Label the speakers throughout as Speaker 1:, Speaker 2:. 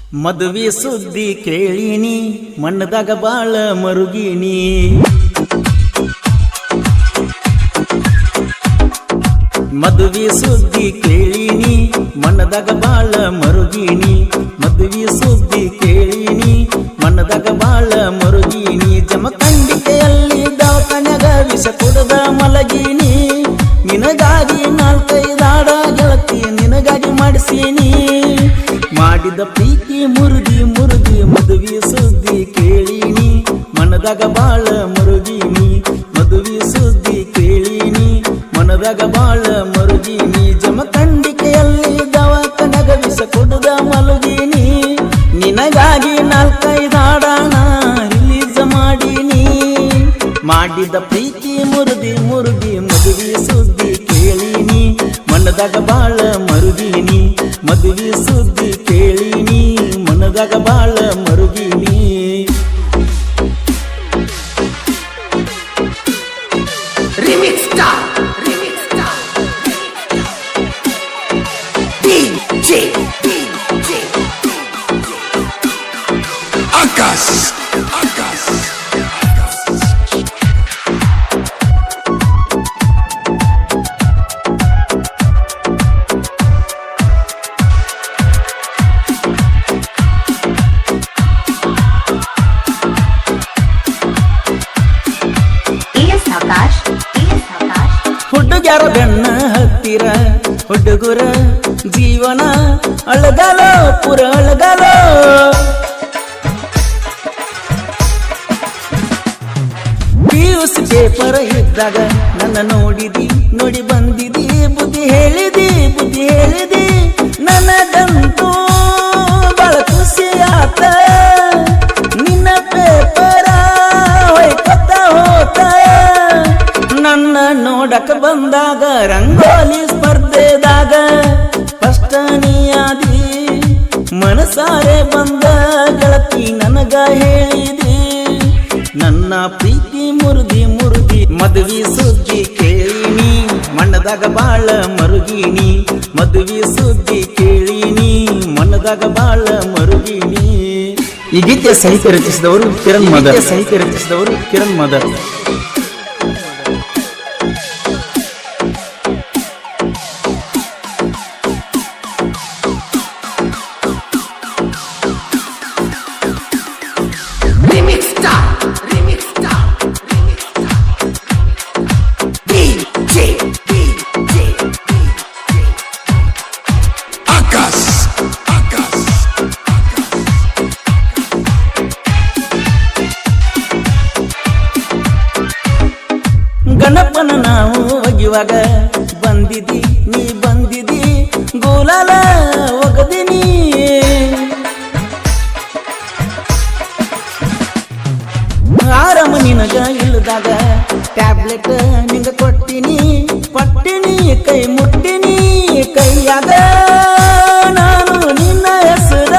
Speaker 1: ಮದುವೆ ಸುದ್ದಿ ಕೇಳಿನಿ ಮಣ್ಣದಾಗ ಬಾಳ ಮರುಗಿನಿ ಮದುವೆ ಸುದ್ದಿ ಕೇಳಿನಿ ಮಣ್ಣದಾಗ ಬಾಳ ಮರುಗಿನಿ ಮದುವೆ ಸುದ್ದಿ ಕೇಳಿನಿ ಮಣ್ಣದಾಗ ಬಾಳ ಮರುಗಿನಿ ಜಮಖಂಡಿಕೆಯಲ್ಲಿ ದವಾಖಾನ್ಯಾಗ ವಿಷ ಕುಡದ ಮಲಗಿನಿ ನಿನಗಾಗಿ ನಾಲ್ಕೈದಾಡ ಗೆಳತಿ ನಿನಗಾಗಿ ಮಾಡಿಸೀನಿ ಮಾಡಿದ ಪ್ರೀತಿ ಮುರುಗಿ ಮುರುಗಿ ಮದುವೆ ಸುದ್ದಿ ಕೇಳಿನಿ ಮನದಾಗ ಬಾಳ ಮರುಗಿನಿ ಮದುವೆ ಸುದ್ದಿ ಕೇಳಿನಿ ಮನದಾಗ ಬಾಳ ಮರುಗಿನಿ ಜಮಖಂಡಿಕೆಯಲ್ಲಿ ದವಾಖಾನ್ಯಾಗ ವಿಷ ಕುಡದ ಮಲಗಿನಿ ನಿನಗಾಗಿ ನಾಲ್ಕೈದಾಡಾಣ ರಿಲೀಸ್ ಮಾಡೀನಿ ಮಾಡಿದ ಪ್ರೀತಿ ಮುರುಗಿ ಮುರುಗಿ ಮದುವೆ ಸುದ್ದಿ ಕೇಳಿನಿ ಮನದಾಗ ಬಾಳ ಮರುಗಿನಿ ಮದುವೆ ಸುದ್ದಿ ಕೇಳಿನಿ ಮನದಾಗ ಬಾಳ ಮರುಗಿನಿ
Speaker 2: Remix star DJ Akas
Speaker 1: ಹುಡುಗ್ಯಾರ ಬೆನ್ನ ಹತ್ತಿರ ಹುಡುಗುರ ಜೀವನ ಅಳಗಾಲೋ ಪುರ ಅಳಗಾಲೋ PUC ಪೇಪರ್ ಇದ್ದಾಗ ನನ್ನ ನೋಡಿದಿ ನೋಡಿ ಬಂದಿದಿ ಬುದ್ಧಿ ಹೇಳಿದಿ ನನಗಂತೂ ಬಹಳ ಖುಷಿ ಆತ ನಿನ್ನ ಪೇಪರ ಹೊಯ್ಕೊತ ಹೋತ ನನ್ನ ನೋಡಕ ಬಂದಾಗ ರಂಗೋಲಿ ಸ್ಪರ್ಧೆದಾಗ ಫಸ್ಟ್ ನೀಯಾದಿ ಮನಸಾರೆ ಬಂದ ಗೆಳತಿ ನನಗ ಹೇಳಿದಿ ನನ್ನ ಪ್ರೀತಿ ಮುರುಗಿ ಮುರುಗಿ ಮದುವೆ ಸುದ್ದಿ ಕೇಳಿನಿ ಮಣ್ಣದಾಗ ಬಾಳ ಮರುಗಿನಿ ಮದುವೆ ಸುದ್ದಿ ಕೇಳಿನಿ ಮಣ್ಣದಾಗ ಬಾಳ ಮರುಗಿನಿ ಈ ಗೀತೆ ಸಾಹಿತ್ಯ ರಚಿಸಿದವರು Kiran mother
Speaker 2: Remix star DJ Akas
Speaker 1: ಗಣಪನ ನಾವು ಒಗಿವಾಗ ಬಂದಿದಿ ನೀ ಬಂದಿದಿ ಗೋಲಾಲ ಒಗದಿನಿ ಆರಾಮ ನಿನಗ ಇಲ್ಲದಾಗ ಟ್ಯಾಬ್ಲೆಟ್ ನಿಂಗ ಕೊಟ್ಟಿನಿ ಪಟ್ಟಿನಿ ಕೈ ಮುಟ್ಟಿನಿ ಕೈಯಾಗ ನಾನು ನಿನ್ನ ಹೆಸರ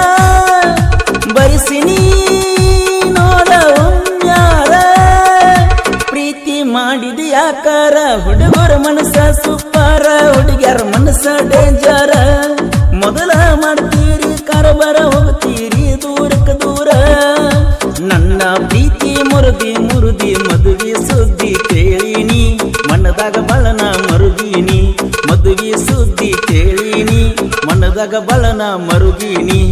Speaker 1: ಬರಿಸಿನಿ ನೋಡ ಒಮ್ಮ್ಯಾರ ಪ್ರೀತಿ ಮಾಡಿದಿ ಯಾಕಾರ ಹುಡುಗರ ಮನಸ್ಸ ಸೂಪರ ಹುಡುಗ್ಯಾರ ಮನಸ್ಸ ಡೇಂಜರ ಮೊದಲ ಮಾಡ್ತೀರಿ ಕರಬರ ಹೋಗ್ತೀರಿ ದೂರಕ್ಕೆ ದೂರ ನನ್ನ ಪ್ರೀತಿ ಮುರುದಿ ಮುರುದಿ ಮದುವೆ ಸುದ್ದಿ ಕೇಳಿನಿ ಮನದಾಗ ಬಳನ ಮರುಗಿನಿ ಮದುವೆ ಸುದ್ದಿ ಕೇಳಿನಿ ಮನದಾಗ ಬಳನ ಮರುಗಿನಿ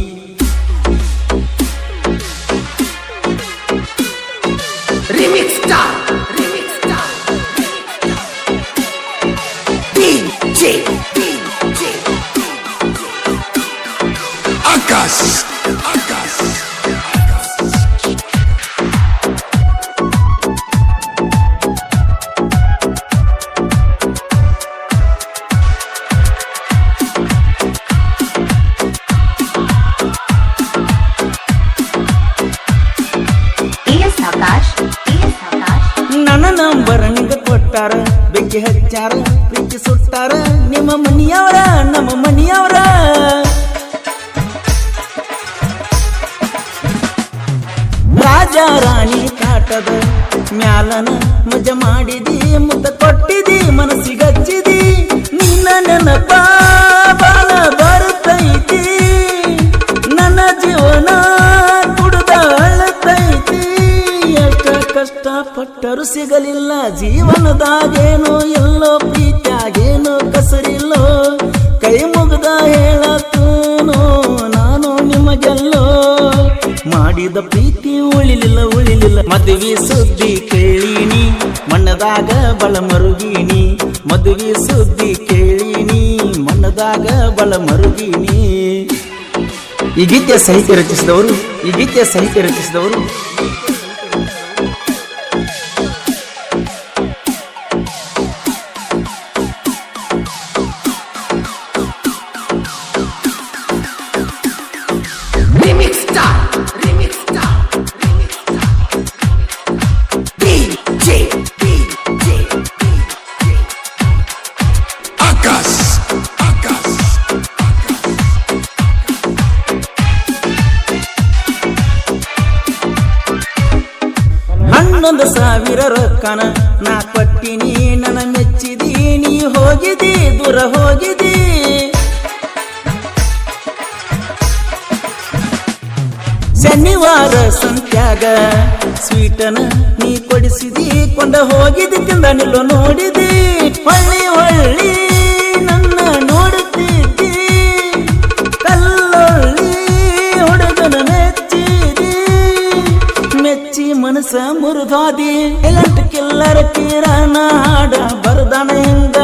Speaker 2: Remix star DJ Akas
Speaker 1: ನನ್ನ ನಂಬರ್ ನಿಂಗ ಕೊಟ್ಟಾರ ಬೆಂಕಿ ಹಚ್ಚಾರ ಪ್ರೀತಿ ಸುಟ್ಟಾರ ನಿಮ್ಮ ಮನಿಯವರ ನಮ್ಮ ಮನಿಯವರ ರಾಜ ರಾಣಿ ಕಾಟದ ಮ್ಯಾಲನ ಮಜ ಮಾಡಿದಿ ಮುತ್ತ ಕೊಟ್ಟಿದಿ ಮನಸ್ಸಿಗಚ್ಚಿದಿ ನಿನ್ನ ನೆನಪ ಬಾಳ ಬರ್ತೈತಿ ನನ್ನ ಜೀವನ ಕುಡ್ದ ಅಳತೈತಿ ಎಷ್ಟ ಕಷ್ಟಪಟ್ಟರು ಸಿಗಲಿಲ್ಲ ಜೀವನದಾಗೇನೋ ಎಲ್ಲೋ ಪ್ರೀತಿಯಾಗೇನೋ ಕಸರಿಲ್ಲೋ ಕೈ ಮುಗ್ದ ಹೇಳತ್ತೂನೋ ನಾನು ನಿಮಗೆಲ್ಲೋ ಮಾಡಿದ ಪ್ರೀತಿ ಉಳಿಲಿಲ್ಲ ಮದುವೆ ಸುದ್ದಿ ಕೇಳಿನಿ ಮಣ್ಣದಾಗ ಬಳ ಮರುಗಿನಿ ಮದುವೆ ಸುದ್ದಿ ಕೇಳಿನಿ ಮಣ್ಣದಾಗ ಬಳ ಮರುಗಿನಿ ಈ ಗೀತೆಯ ಸಾಹಿತ್ಯ ರಚಿಸಿದವರು
Speaker 2: Remix Star. Remix Star. Remix Star. DJ. Akas.
Speaker 1: ಹನ್ನೊಂದು ಸಾವಿರ ರೊಕ್ಕನ ನಾ ಕೊಟ್ಟಿನಿ ನನ್ನ ಮೆಚ್ಚಿದಿ ನೀ ಹೋಗಿದಿ ದೂರ ಹೋಗಿದಿ ಶನಿವಾರ ಸಂತ್ಯಾಗ ಸ್ವೀಟನ ನೀ ಕೊಡಿಸಿದಿ ಕೊಂಡ ಹೋಗಿದಿ ತಿಂದ ನಿಲ್ಲೋ ನೋಡಿದಿ ಹೊಳ್ಳಿ ನನ್ನ ನೋಡುತ್ತಿದ್ದಿ ಕಲ್ಲೊಳ್ಳಿ ಹುಡುಗನ ಮೆಚ್ಚಿ ಮನಸ ಮುರಿದಾದಿ ಎಲಂಟ್ ಕಿಲ್ಲರ ಕಿರಣ ಹಾಡ ಬರದಾನ ಹಿಂಗ